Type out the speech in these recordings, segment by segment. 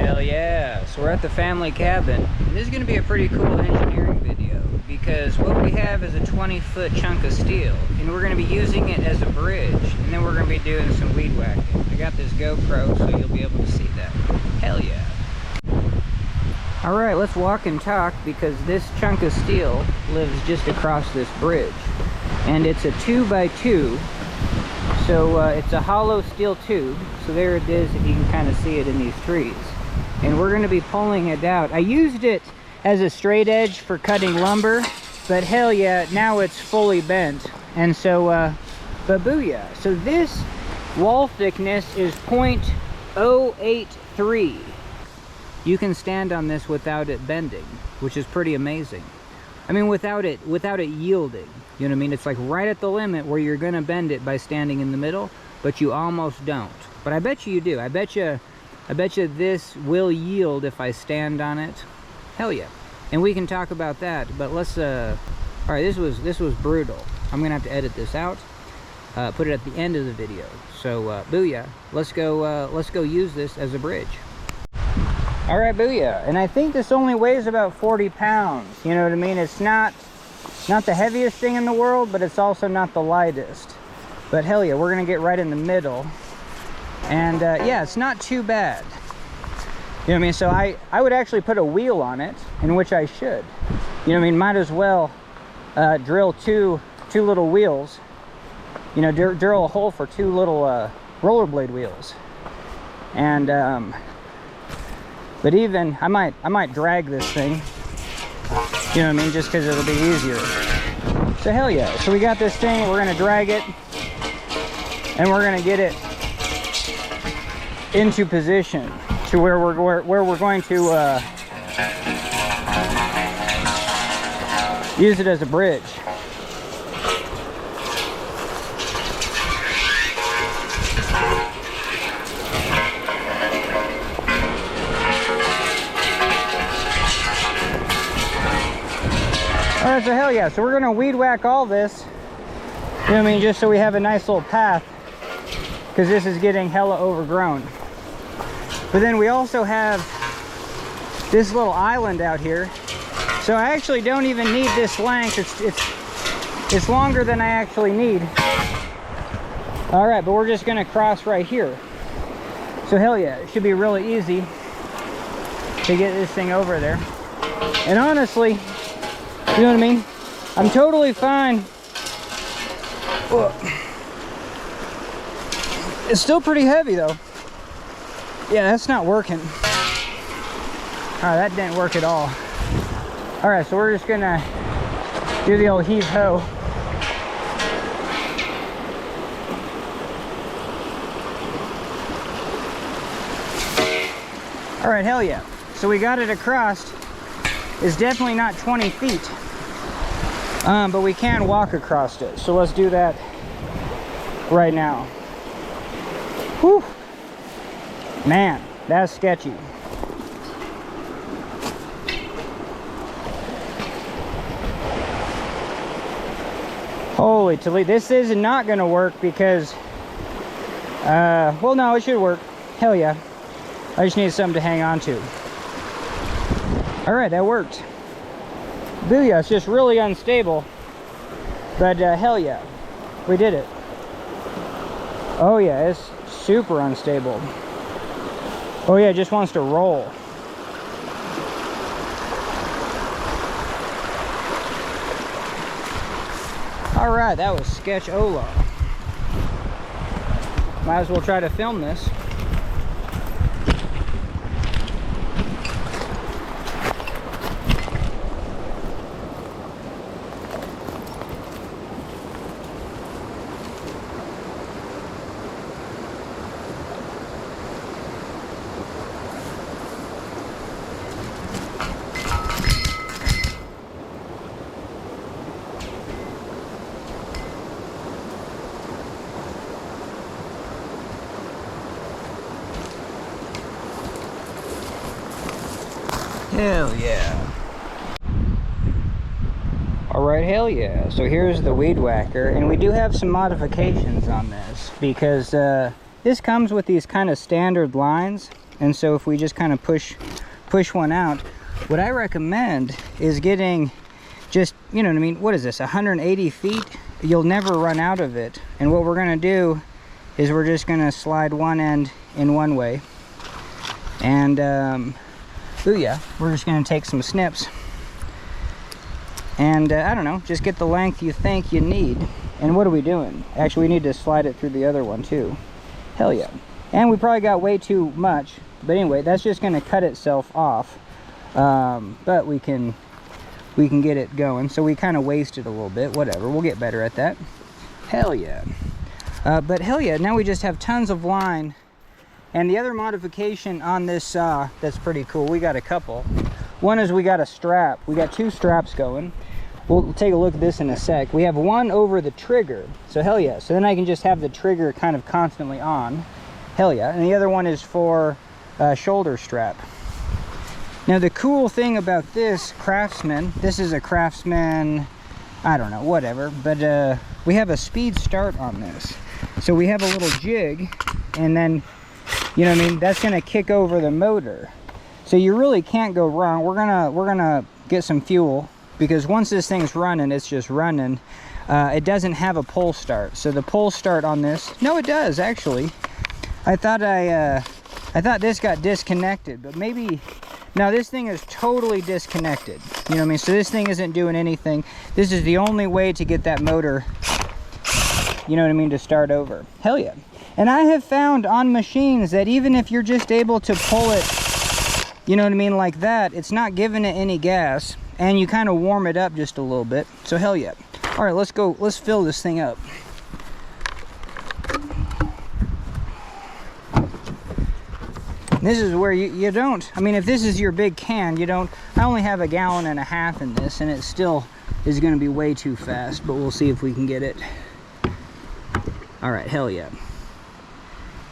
Hell yeah. So we're at the family cabin. And this is going to be a pretty cool engineering video because what we have is a 20-foot chunk of steel and we're going to be using it as a bridge, and then we're going to be doing some weed whacking. I got this GoPro so you'll be able to see that. Hell yeah. Alright, let's walk and talk because this chunk of steel lives just across this bridge. And it's a 2x2. So it's a hollow steel tube. So there it is, if you can kind of see it in these trees. And we're going to be pulling it out. I used it as a straight edge for cutting lumber, but hell yeah, now it's fully bent. And so, but booyah. So this wall thickness is 0.083. You can stand on this without it bending, which is pretty amazing. I mean, without it yielding. You know what I mean? It's like right at the limit where you're gonna bend it by standing in the middle, but you almost don't. But I bet you do. I bet you this will yield if I stand on it. Hell yeah. And we can talk about that, but let's all right, this was brutal. I'm gonna have to edit this out, put it at the end of the video. So booyah, let's go use this as a bridge. All right, booyah. And I think this only weighs about 40 pounds. You know what I mean? It's not the heaviest thing in the world, but it's also not the lightest. But hell yeah, we're gonna get right in the middle. And yeah, it's not too bad. You know what I mean? So I would actually put a wheel on it, in which I should. You know what I mean? Might as well drill two little wheels. You know, drill a hole for two little rollerblade wheels. And but even I might drag this thing. You know what I mean? Just because it'll be easier. So hell yeah. So we got this thing. We're gonna drag it, and we're gonna get it into position to where we're going to use it as a bridge. Alright, so hell yeah. So we're gonna weed whack all this. You know what I mean? Just so we have a nice little path, because this is getting hella overgrown. But then we also have this little island out here. So I actually don't even need this length. It's longer than I actually need. All right, but we're just gonna cross right here. So hell yeah, it should be really easy to get this thing over there. And honestly, you know what I mean? I'm totally fine. Whoa. It's still pretty heavy though. Yeah, that's not working. All right, that didn't work at all. All right, so we're just gonna do the old heave-ho. All right, hell yeah. So we got it across. It's definitely not 20 feet, but we can walk across it. So let's do that right now. Whew. Man, that's sketchy. Holy Toledo. This is not going to work because, well, no, it should work. Hell yeah. I just need something to hang on to. All right, that worked. Booyah, it's just really unstable. But hell yeah, we did it. Oh yeah, it's super unstable. Oh yeah, it just wants to roll. All right, that was sketch Ola. Might as well try to film this. Hell yeah. Alright, hell yeah. So here's the weed whacker, and we do have some modifications on this because this this comes with these kind of standard lines, and so if we just kind of push one out, what I recommend is getting just, you know what I mean, what is this, 180 feet? You'll never run out of it. And what we're gonna do is we're just gonna slide one end in one way, and booyah, we're just gonna take some snips, and I don't know, just get the length you think you need. And what are we doing? Actually, we need to slide it through the other one too. Hell yeah. And we probably got way too much, but anyway, that's just gonna cut itself off. But we can get it going. So we kind of wasted a little bit, whatever, we'll get better at that. Hell yeah. But hell yeah, now we just have tons of line. And the other modification on this saw that's pretty cool, we got a couple. One is we got a strap. We got 2 straps going. We'll take a look at this in a sec. We have one over the trigger, so hell yeah. So then I can just have the trigger kind of constantly on. Hell yeah. And the other one is for shoulder strap. Now the cool thing about this Craftsman, this is a Craftsman, I don't know, whatever, but we have a speed start on this. So we have a little jig, and then, you know what I mean, that's gonna kick over the motor. So you really can't go wrong. We're gonna get some fuel, because once this thing's running, it's just running. It doesn't have a pull start. So the pull start on this, no, it does actually. I thought this got disconnected, but maybe, no, this thing is totally disconnected. You know what I mean? So this thing isn't doing anything. This is the only way to get that motor, you know what I mean, to start over. Hell yeah. And I have found on machines that even if you're just able to pull it, you know what I mean, like that, it's not giving it any gas, and you kind of warm it up just a little bit. So hell yeah. All right, let's go, let's fill this thing up. This is where you don't, I mean, if this is your big can, you don't, I only have 1.5 gallons in this, and it still is going to be way too fast, but we'll see if we can get it. All right, hell yeah.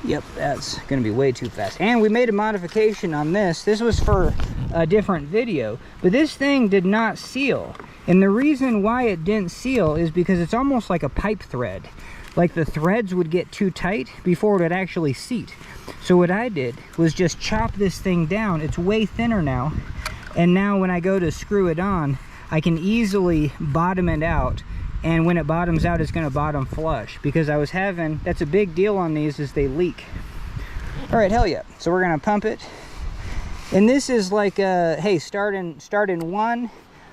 Yep, that's going to be way too fast. And we made a modification on this. This was for a different video, but this thing did not seal. And the reason why it didn't seal is because it's almost like a pipe thread. Like the threads would get too tight before it would actually seat. So what I did was just chop this thing down. It's way thinner now. And now when I go to screw it on, I can easily bottom it out. And when it bottoms out, it's going to bottom flush, because I was having, that's a big deal on these, is they leak. All right, hell yeah. So we're going to pump it. And this is like, hey, start in 1,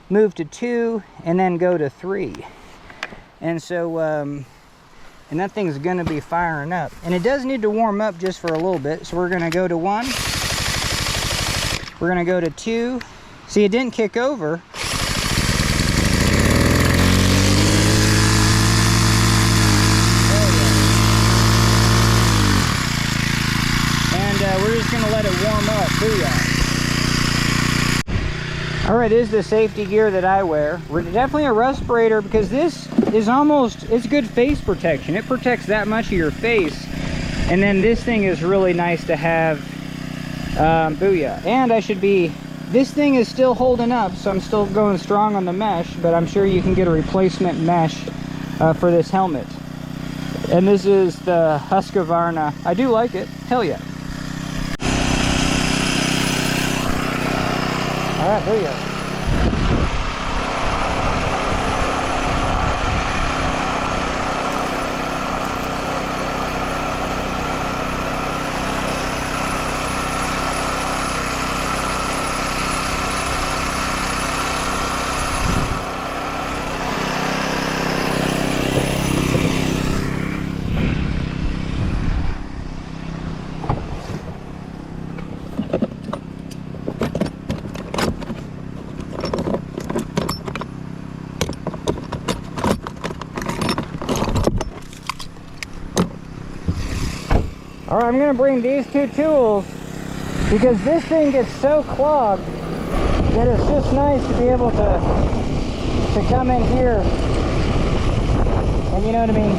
move to 2, and then go to 3. And so, and that thing's going to be firing up. And it does need to warm up just for a little bit. So we're going to go to 1. We're going to go to 2. See, it didn't kick over. We're just going to let it warm up. Booyah. Alright, this is the safety gear that I wear. We're definitely a respirator, because this is almost, it's good face protection. It protects that much of your face. And then this thing is really nice to have. Booyah. And I should be, this thing is still holding up, so I'm still going strong on the mesh, but I'm sure you can get a replacement mesh for this helmet. And this is the Husqvarna. I do like it. Hell yeah. All right, booyah. All right, I'm gonna bring these 2 tools, because this thing gets so clogged that it's just nice to be able to come in here and, you know what I mean,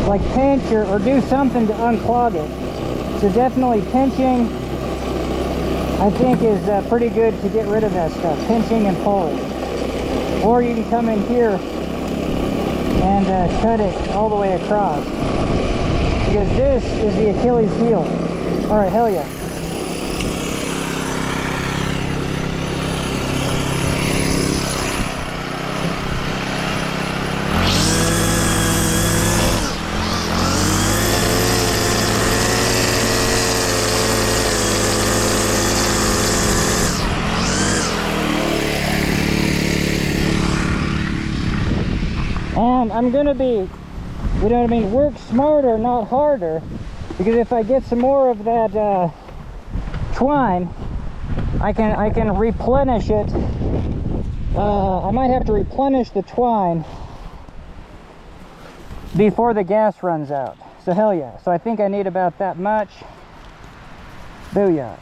like pinch or do something to unclog it. So definitely pinching, I think, is pretty good to get rid of that stuff, pinching and pulling. Or you can come in here and cut it all the way across. because this is the Achilles heel. All right, hell yeah. And I'm gonna be, you know what I mean, work smarter, not harder, because if I get some more of that twine, I can replenish it. I might have to replenish the twine before the gas runs out. So hell yeah. So I think I need about that much. Booyah.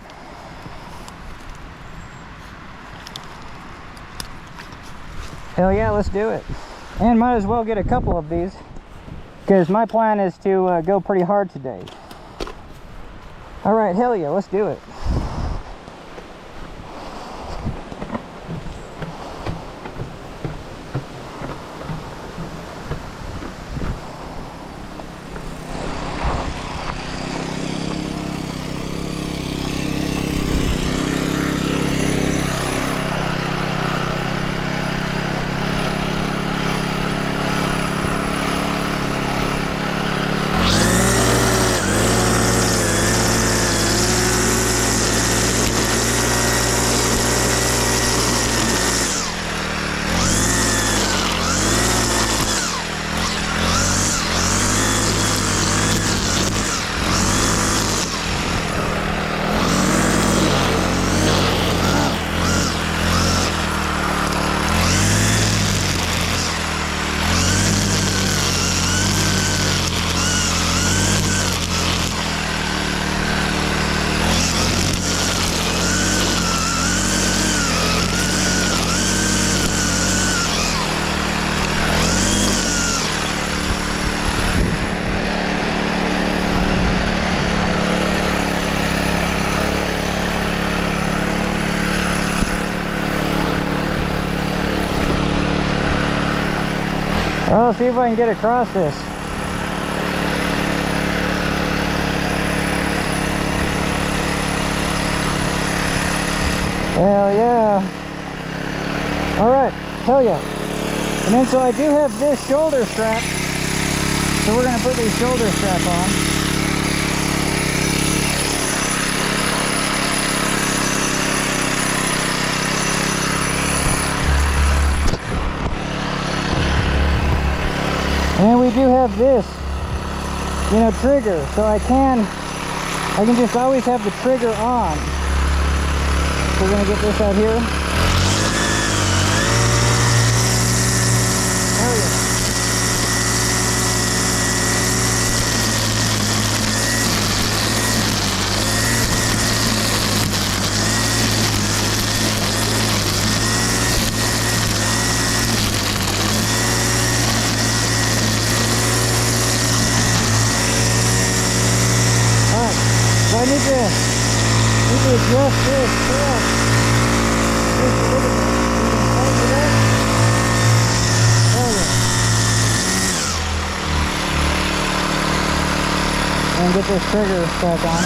Hell yeah, let's do it. And might as well get a couple of these, because my plan is to go pretty hard today. All right, hell yeah, let's do it. Well, see if I can get across this. Hell yeah. Alright, hell yeah. And then so I do have this shoulder strap. So we're going to put the shoulder strap on. And we do have this, you know, trigger, so I can just always have the trigger on. So we're gonna get this out here. Oh yeah. So I need to adjust this correct. Just a little bit. Hold it up. Hold it. And get this trigger back on.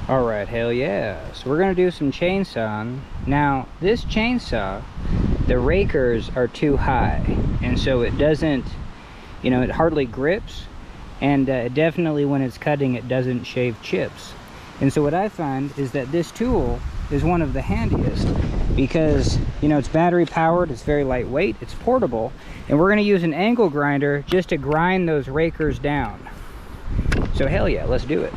All right, hell yeah. So we're gonna do some chainsawing. Now, this chainsaw, the rakers are too high, and so it doesn't, you know, it hardly grips, and definitely when it's cutting, it doesn't shave chips. And so what I find is that this tool is one of the handiest because, you know, it's battery powered, it's very lightweight, it's portable, and we're gonna use an angle grinder just to grind those rakers down. So hell yeah, let's do it.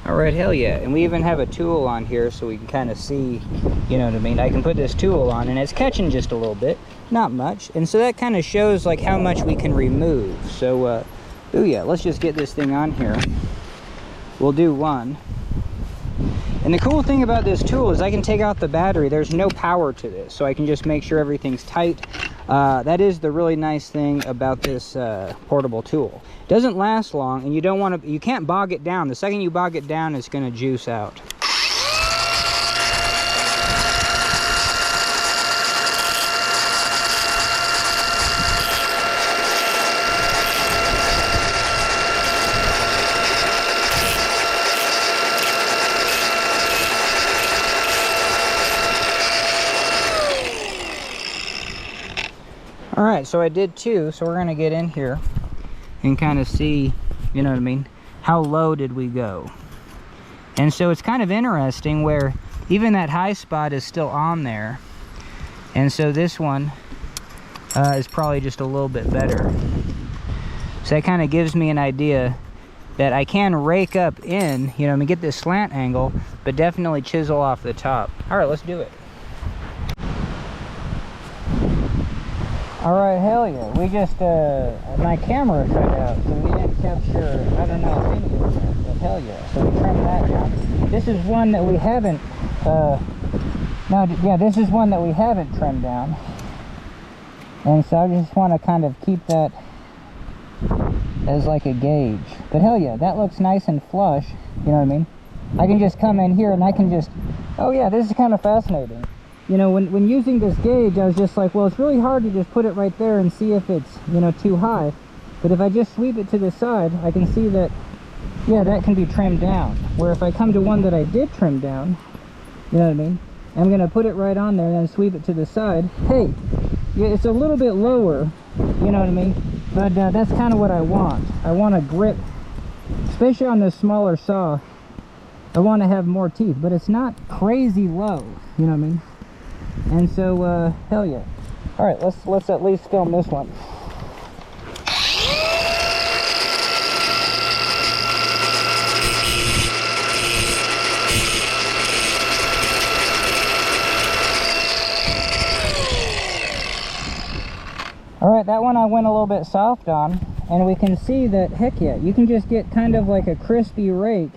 All right, hell yeah. And we even have a tool on here so we can kind of see, you know what I mean? I can put this tool on and it's catching just a little bit, not much. And so that kind of shows like how much we can remove. So, oh yeah, let's just get this thing on here. We'll do one. And the cool thing about this tool is I can take out the battery. There's no power to this, so I can just make sure everything's tight. That is the really nice thing about this portable tool. It doesn't last long, and you can't bog it down. The second you bog it down, it's going to juice out. All right, so I did two, so we're gonna get in here and kind of see, you know what I mean, how low did we go. And so it's kind of interesting where even that high spot is still on there, and so this one is probably just a little bit better. So that kind of gives me an idea that I can rake up in, you know, I mean, get this slant angle, but definitely chisel off the top. All right, let's do it. All right, hell yeah. We just, my camera cut out, so we didn't capture, I don't know, any of that, but hell yeah. So we trimmed that down. This is one that we haven't, this is one that we haven't trimmed down. And so I just want to kind of keep that as like a gauge. But hell yeah, that looks nice and flush, you know what I mean? I can just come in here and I can just, oh yeah, this is kind of fascinating. You know, when using this gauge, I was just like, well, it's really hard to just put it right there and see if it's, you know, too high. But if I just sweep it to the side, I can see that, yeah, that can be trimmed down. Where if I come to one that I did trim down, you know what I mean? I'm going to put it right on there and then sweep it to the side. Hey, yeah, it's a little bit lower, you know what I mean? But that's kind of what I want. I want a grip, especially on this smaller saw. I want to have more teeth, but it's not crazy low, you know what I mean? And so, hell yeah. All right, let's at least film this one. All right, that one I went a little bit soft on, and we can see that, heck yeah, you can just get kind of like a crispy rake,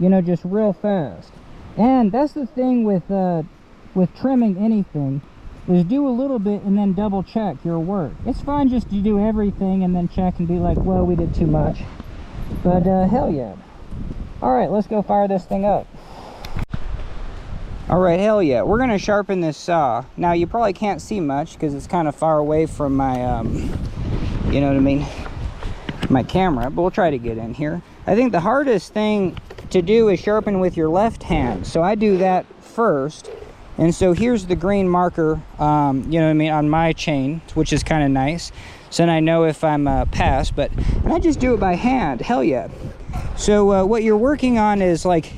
you know, just real fast. And that's the thing with trimming anything, is do a little bit and then double check your work. It's fine just to do everything and then check and be like, well, we did too much. But hell yeah. All right, let's go fire this thing up. All right, hell yeah. We're gonna sharpen this saw. Now you probably can't see much because it's kind of far away from my, you know what I mean, my camera, but we'll try to get in here. I think the hardest thing to do is sharpen with your left hand. So I do that first. And so here's the green marker, you know what I mean, on my chain, which is kind of nice. So then I know if I'm past, and I just do it by hand, hell yeah. So what you're working on is like,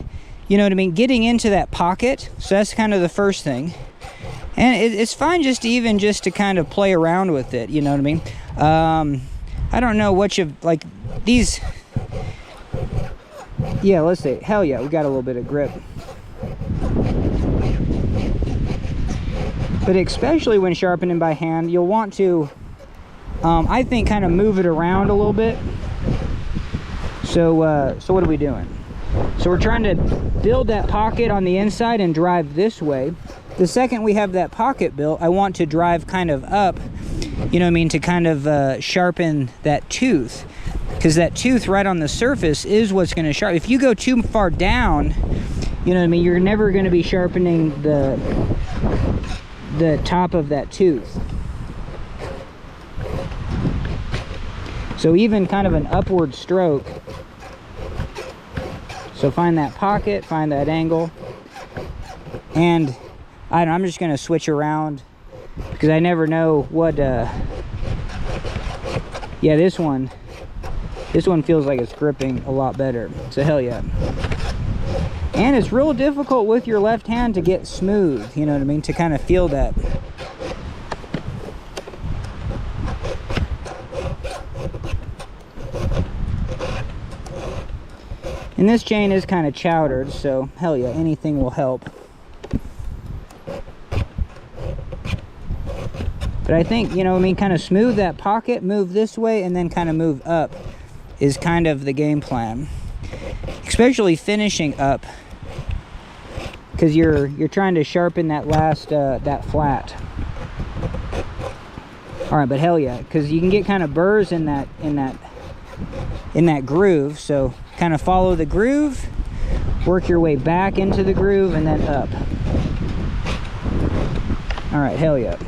you know what I mean, getting into that pocket. So that's kind of the first thing. And it's fine just to kind of play around with it, you know what I mean? I don't know what you've, like, these, yeah, let's say, hell yeah, we got a little bit of grip. But especially when sharpening by hand, you'll want to, I think, kind of move it around a little bit. So what are we doing? So we're trying to build that pocket on the inside and drive this way. The second we have that pocket built, I want to drive kind of up, you know what I mean, to kind of sharpen that tooth. Because that tooth right on the surface is what's going to sharpen. If you go too far down, you know what I mean, you're never going to be sharpening the top of that tooth. So even kind of an upward stroke. So find that pocket, find that angle, and I'm just going to switch around because I never know what, yeah, this one feels like it's gripping a lot better, so hell yeah. And it's real difficult with your left hand to get smooth, you know what I mean, to kind of feel that. And this chain is kind of chowdered, so hell yeah, anything will help. But I think, you know what I mean, kind of smooth that pocket, move this way, and then kind of move up is kind of the game plan. Especially finishing up, because you're trying to sharpen that last, that flat. All right, but hell yeah, because you can get kind of burrs in that groove, so kind of follow the groove, work your way back into the groove, and then up. All right, hell yeah.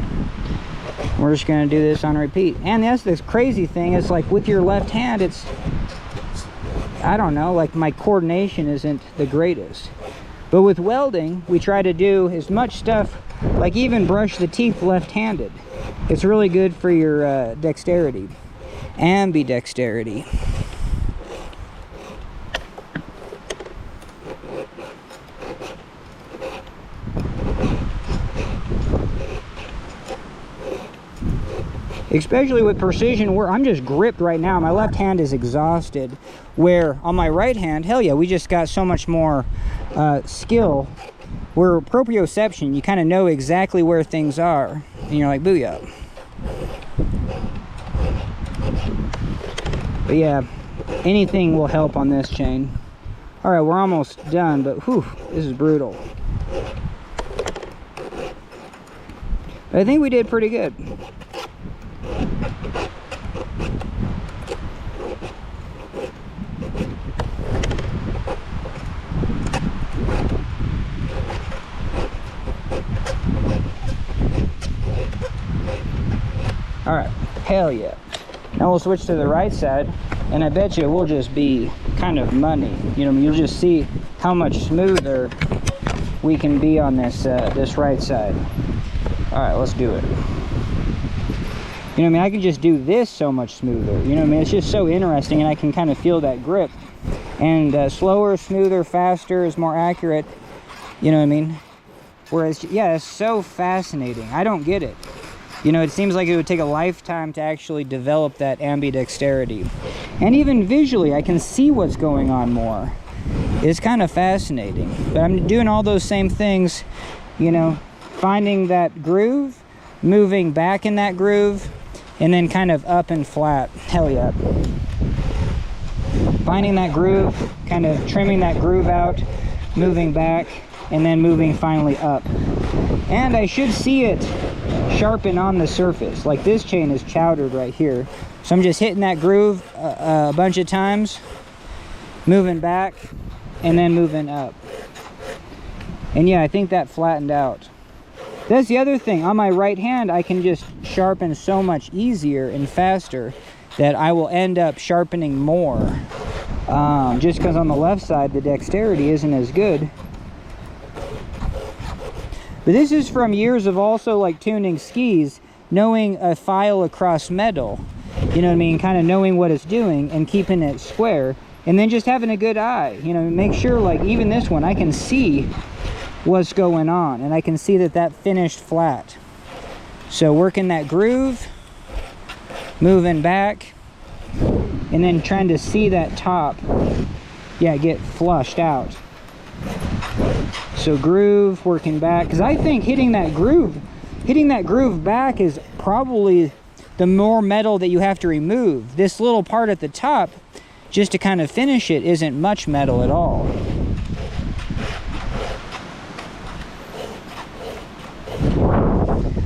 We're just gonna do this on repeat. And that's the crazy thing, is like with your left hand, it's, I don't know, like my coordination isn't the greatest. But with welding, we try to do as much stuff, like even brush the teeth left-handed. It's really good for your dexterity, ambidexterity. Especially with precision work, I'm just gripped right now. My left hand is exhausted. Where on my right hand, hell yeah, we just got so much more skill. Where proprioception, you kind of know exactly where things are. And you're like, booyah. But yeah, anything will help on this chain. All right, we're almost done, but whew, this is brutal. But I think we did pretty good. All right, hell yeah. Now we'll switch to the right side, and I bet you it will just be kind of money. You know, you'll just see how much smoother we can be on this this right side. All right, let's do it. You know what I mean? I can just do this so much smoother. You know what I mean? It's just so interesting, and I can kind of feel that grip. And slower, smoother, faster is more accurate. You know what I mean? Whereas, yeah, it's so fascinating. I don't get it. You know, it seems like it would take a lifetime to actually develop that ambidexterity. And even visually, I can see what's going on more. It's kind of fascinating. But I'm doing all those same things, you know, finding that groove, moving back in that groove, and then kind of up and flat. Hell yeah. Finding that groove, kind of trimming that groove out, moving back, and then moving finally up. And I should see it sharpen on the surface. Like this chain is chowdered right here. So I'm just hitting that groove a bunch of times, moving back, and then moving up. And yeah, I think that flattened out. That's the other thing. On my right hand, I can just sharpen so much easier and faster that I will end up sharpening more. Just because on the left side, the dexterity isn't as good. But this is from years of also like tuning skis, knowing a file across metal, you know what I mean, kind of knowing what it's doing and keeping it square, and then just having a good eye, you know, make sure like even this one, I can see what's going on, and I can see that that finished flat. So working that groove, moving back, and then trying to see that top, yeah, get flushed out. So groove, working back, because I think hitting that groove back is probably the more metal that you have to remove. This little part at the top, just to kind of finish it, isn't much metal at all.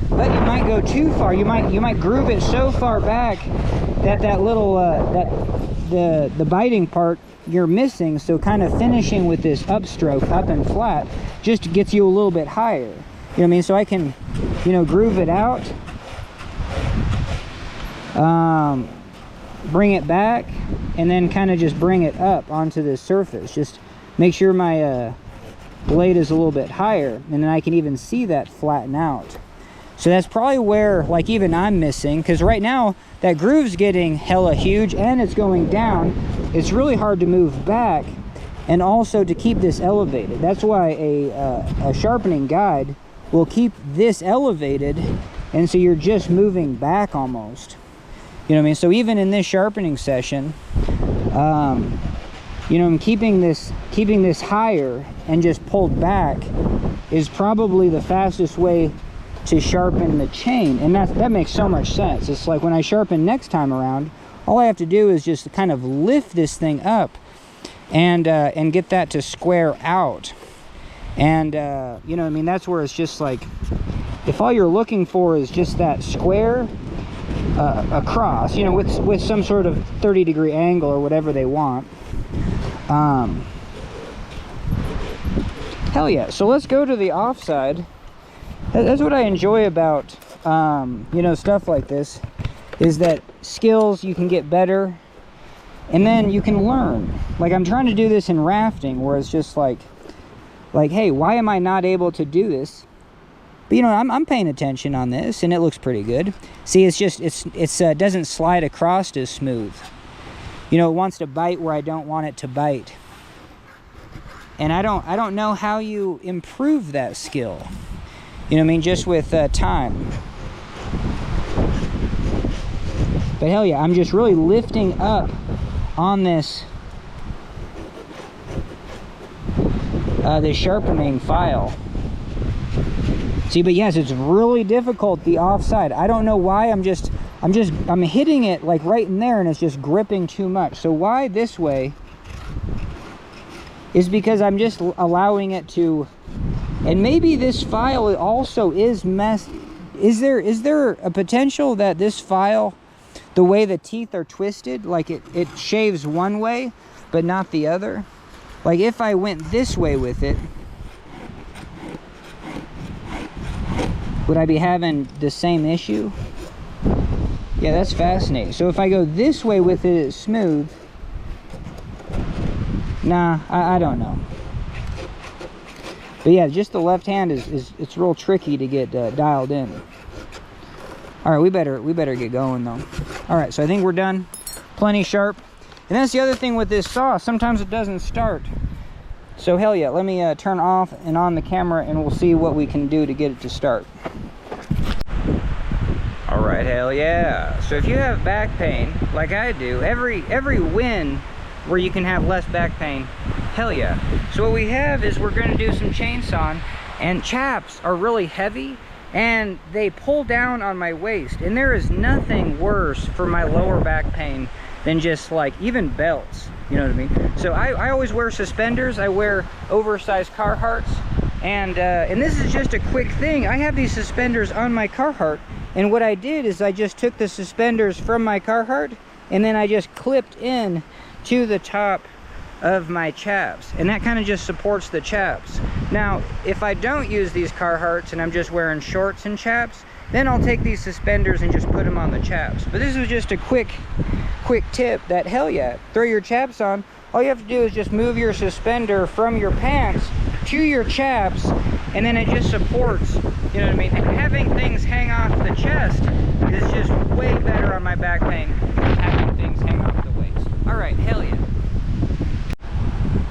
But you might go too far. You might groove it so far back that that little the biting part you're missing. So kind of finishing with this upstroke, up and flat, just gets you a little bit higher. You know what I mean? So I can, you know, groove it out, bring it back, and then kind of just bring it up onto this surface. Just make sure my blade is a little bit higher, and then I can even see that flatten out. So that's probably where, like, even I'm missing, because right now that groove's getting hella huge and it's going down. It's really hard to move back and also to keep this elevated. That's why a sharpening guide will keep this elevated, and so you're just moving back almost. You know what I mean? So even in this sharpening session, you know, I'm keeping this higher and just pulled back is probably the fastest way to sharpen the chain, and that makes so much sense. It's like when I sharpen next time around, all I have to do is just kind of lift this thing up and get that to square out. And you know, I mean, that's where it's just like, if all you're looking for is just that square across, you know, with some sort of 30-degree angle or whatever they want. Hell yeah. So let's go to the offside. That's what I enjoy about you know, stuff like this, is that skills you can get better and then you can learn. Like, I'm trying to do this in rafting where it's just like hey, why am I not able to do this? But you know, I'm paying attention on this and it looks pretty good. See, it's just it's doesn't slide across as smooth. You know, it wants to bite where I don't want it to bite. And I don't know how you improve that skill. You know what I mean? Just with time. But hell yeah, I'm just really lifting up on this sharpening file. See, but yes, it's really difficult, the offside. I don't know why. I'm hitting it like right in there and it's just gripping too much. So why this way is because I'm just allowing it to. And maybe this file also is messed. Is there a potential that this file, the way the teeth are twisted, like it shaves one way but not the other? Like if I went this way with it, would I be having the same issue? Yeah, that's fascinating. So if I go this way with it, it's smooth. Nah, I don't know. But yeah, just the left hand it's real tricky to get dialed in. All right, we better get going though. All right, so I think we're done. Plenty sharp. And that's the other thing with this saw. Sometimes it doesn't start. So hell yeah, let me turn off and on the camera and we'll see what we can do to get it to start. All right, hell yeah. So if you have back pain, like I do, every win where you can have less back pain, hell yeah. So what we have is we're gonna do some chainsawing, and chaps are really heavy and they pull down on my waist, and there is nothing worse for my lower back pain than just like even belts, you know what I mean? So I always wear suspenders. I wear oversized Carhartts, and this is just a quick thing. I have these suspenders on my Carhartt, and what I did is I just took the suspenders from my Carhartt and then I just clipped in to the top of my chaps, and that kind of just supports the chaps. Now if I don't use these Carhartts and I'm just wearing shorts and chaps, then I'll take these suspenders and just put them on the chaps. But this is just a quick tip that hell yeah, throw your chaps on. All you have to do is just move your suspender from your pants to your chaps, and then it just supports, you know what I mean? And having things hang off the chest is just way better on my back pain than having things hang off the waist. All right, hell yeah.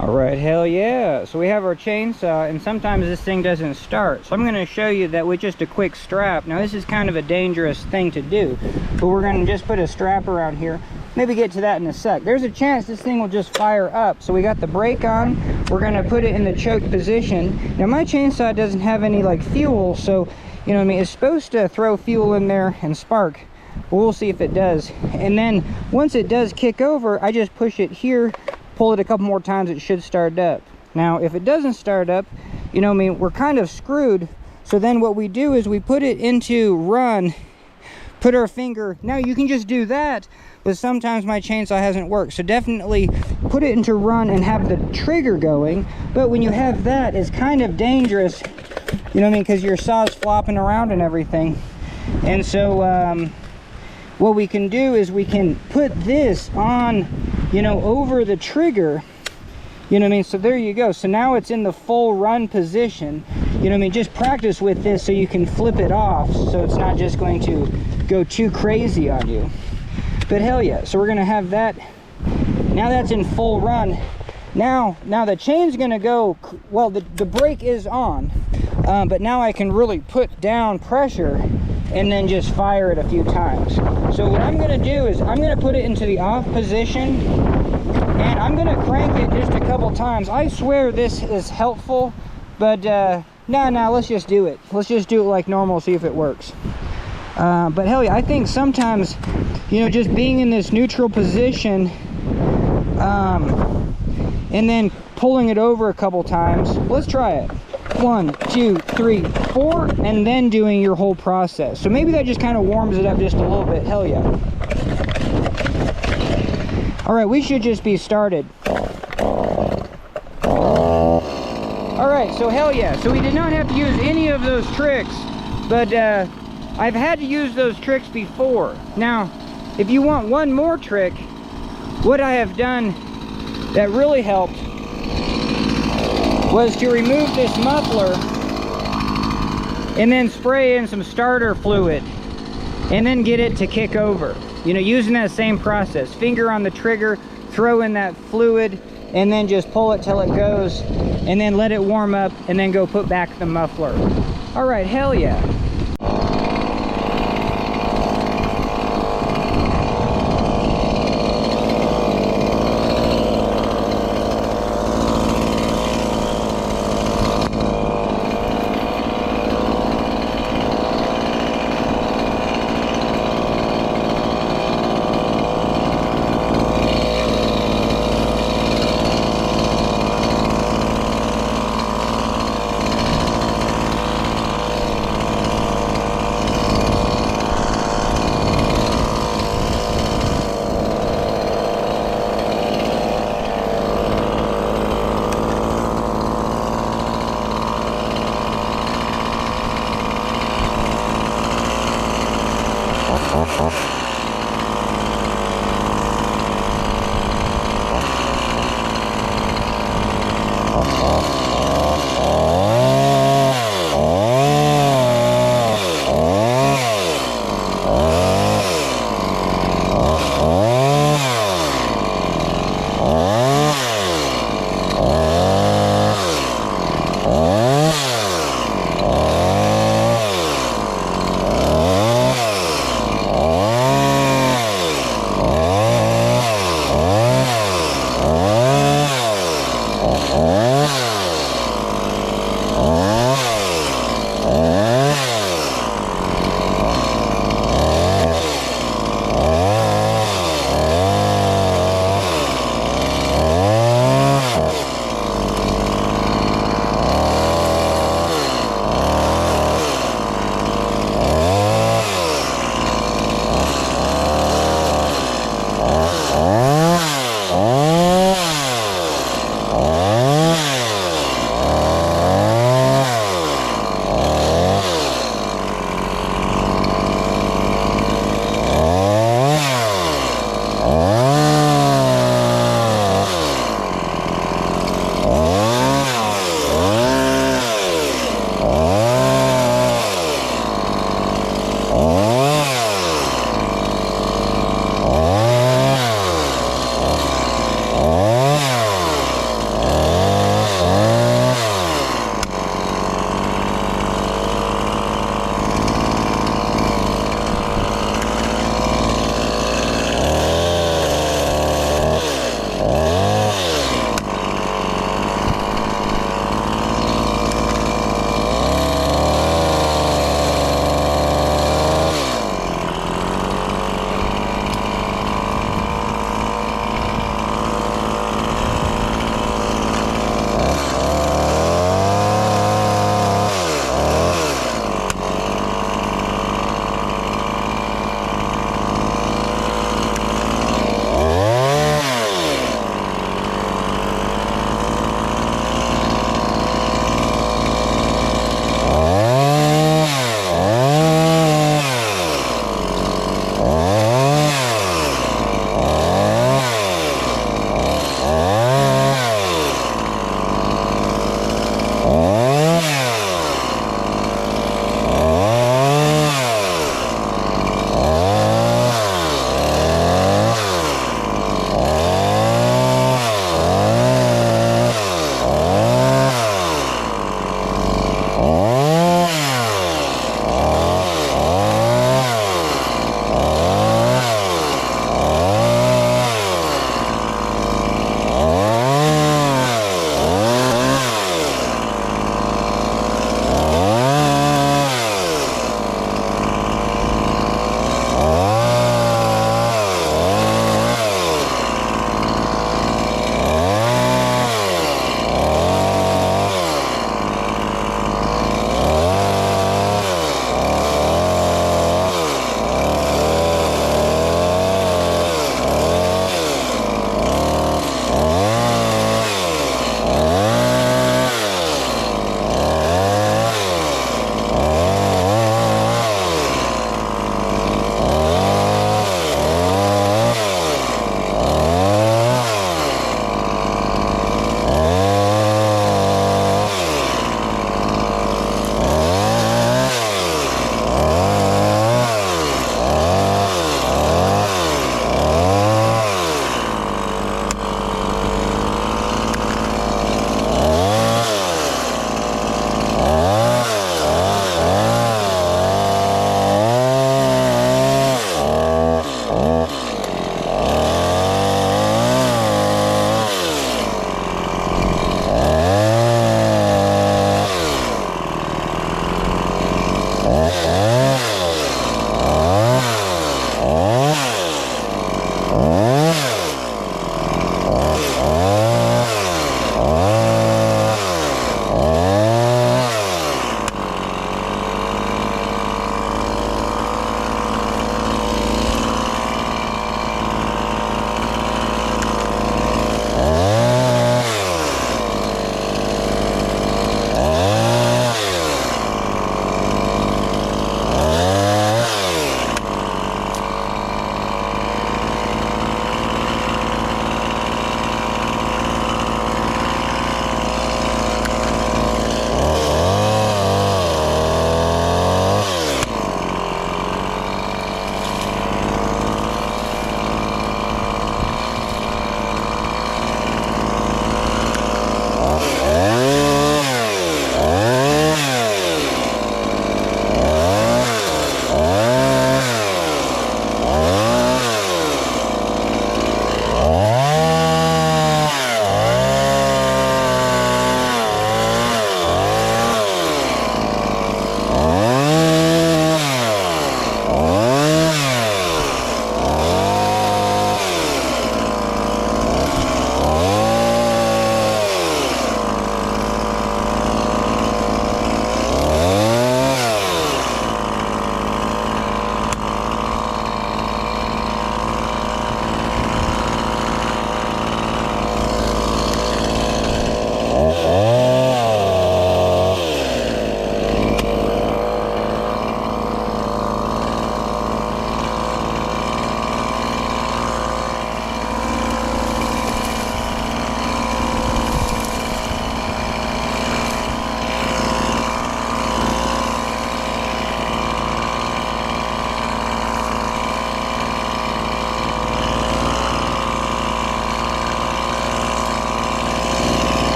All right, hell yeah. So we have our chainsaw, and sometimes this thing doesn't start. So I'm gonna show you that with just a quick strap. Now this is kind of a dangerous thing to do, but we're gonna just put a strap around here. Maybe get to that in a sec. There's a chance this thing will just fire up. So we got the brake on. We're gonna put it in the choke position. Now my chainsaw doesn't have any like fuel, so you know what I mean, it's supposed to throw fuel in there and spark. We'll see if it does. And then once it does kick over, I just push it here, pull it a couple more times, it should start up. Now if it doesn't start up, you know what I mean, we're kind of screwed. So then what we do is we put it into run, put our finger. Now you can just do that, but sometimes my chainsaw hasn't worked. So definitely put it into run and have the trigger going. But when you have that, it's kind of dangerous, you know what I mean, because your saw's flopping around and everything. And so what we can do is we can put this on, you know, over the trigger, You know what I mean? So there you go. So now it's in the full run position. You know what I mean? Just practice with this so you can flip it off so it's not just going to go too crazy on you. But hell yeah. So we're going to have that. Now that's in full run. Now the chain's going to go, well, the brake is on. But now I can really put down pressure and then just fire it a few times. So what I'm going to do is I'm going to put it into the off position. And I'm gonna crank it just a couple times. I swear this is helpful, but no, let's just do it. Let's just do it like normal, see if it works. But hell yeah, I think sometimes, you know, just being in this neutral position, and then pulling it over a couple times. Let's try it. 1, 2, 3, 4, and then doing your whole process. So maybe that just kind of warms it up just a little bit. Hell yeah. All right, we should just be started. All right, so hell yeah. So we did not have to use any of those tricks, but I've had to use those tricks before. Now, if you want one more trick, what I have done that really helped was to remove this muffler and then spray in some starter fluid and then get it to kick over. You know, using that same process. Finger on the trigger, throw in that fluid, and then just pull it till it goes, and then let it warm up, and then go put back the muffler. All right, hell yeah.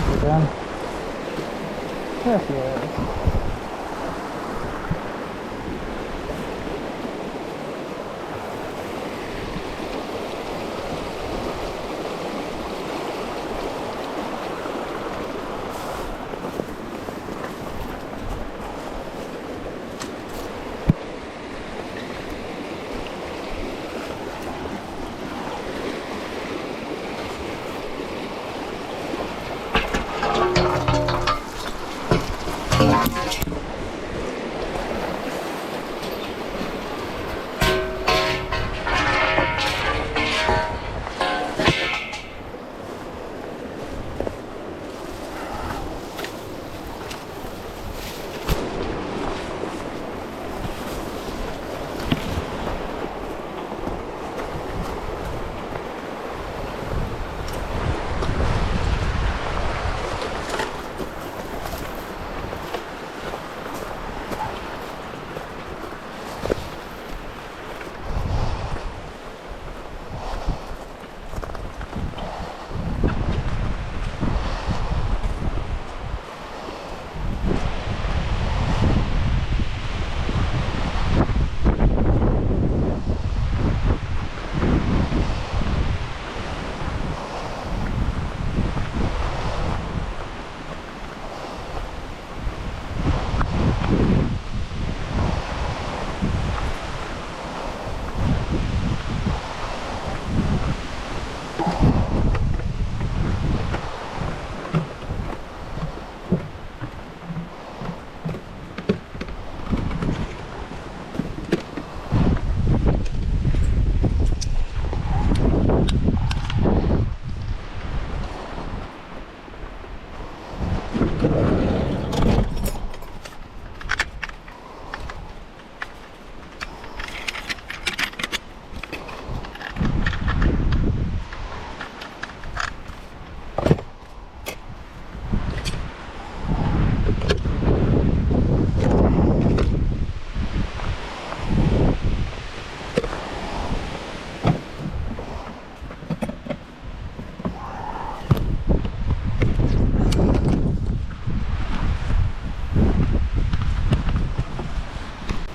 We're done. Yes.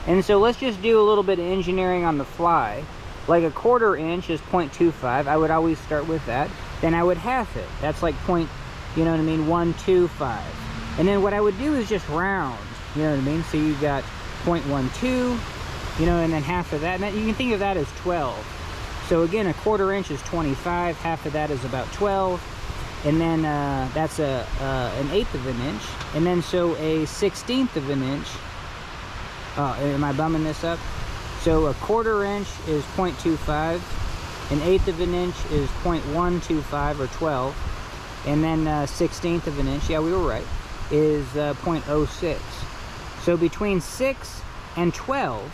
And so let's just do a little bit of engineering on the fly. Like a 1/4 inch is 0.25. I would always start with that. Then I would half it. That's like point, you know what I mean, 125. And then what I would do is just round, you know what I mean? So you got 0.12, you know, and then half of that. And you can think of that as 12. So again, a 1/4 inch is 25. Half of that is about 12. And then that's an 1/8 of an inch. And then so a 1/16 of an inch. Am I bumming this up? So a 1/4 inch is 0.25, an 1/8 of an inch is 0.125 or 12, and then 1/16 of an inch, yeah, we were right, is 0.06. So between 6 and 12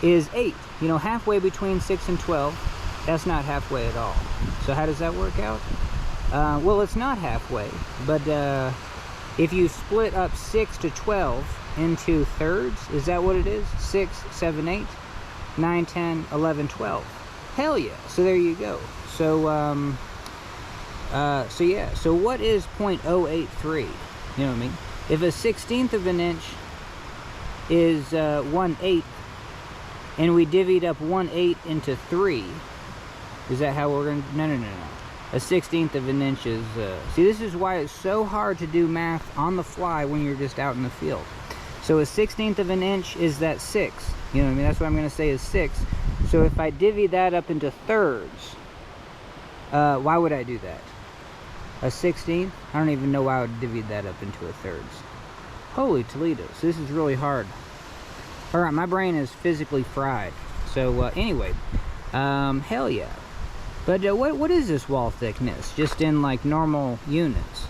is 8. You know, halfway between 6 and 12, that's not halfway at all. So how does that work out? Well, it's not halfway, but if you split up 6 to 12 into thirds, is that what it is? 6, 7, 8, 9, 10, 11, 12. Hell yeah. So there you go. So so yeah, so what is 0.083? You know what I mean? If a 1/16 of an inch is 1/8, and we divvied up 1/8 into 3, is that how we're gonna? No. A 1/16 of an inch is see, this is why it's so hard to do math on the fly when you're just out in the field. So a 1/16 of an inch is that 6. You know what I mean? That's what I'm going to say is 6. So if I divvy that up into thirds, why would I do that? A 16th? I don't even know why I would divvy that up into a thirds. Holy Toledo. So this is really hard. Alright, my brain is physically fried. So anyway, hell yeah. But what is this wall thickness? Just in like normal units.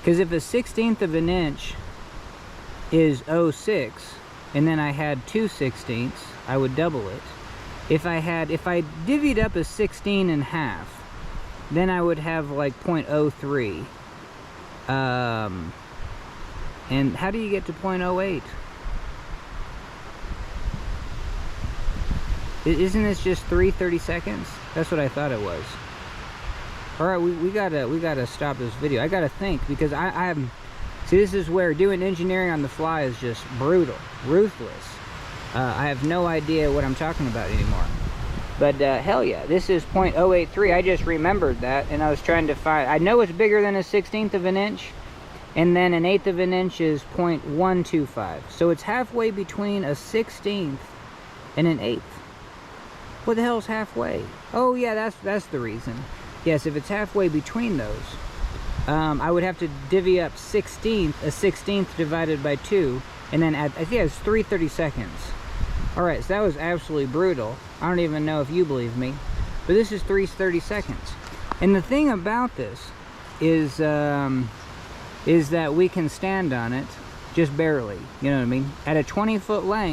Because if a 1/16 of an inch is 0.06, and then I had 2/16, I would double it. If I divvied up a 16 in half, then I would have like 0.03. And how do you get to 0.08? Isn't this just 3 30-seconds? That's what I thought it was. All right, we gotta stop this video. I gotta think, because I'm see, this is where doing engineering on the fly is just brutal, ruthless. I have no idea what I'm talking about anymore. But hell yeah, this is 0.083. I just remembered that, and I was trying to find. I know it's bigger than a 1/16 of an inch, and then an 1/8 of an inch is 0.125. So it's halfway between a 1/16 and an 1/8. What the hell's halfway? Oh yeah, that's the reason. Yes, if it's halfway between those, I would have to divvy up 1/16, a 1/16 divided by 2, and then add, I think it's 3/32. All right, so that was absolutely brutal. I don't even know if you believe me, but this is 3/32. And the thing about this is that we can stand on it just barely, you know what I mean? At a 20-foot length,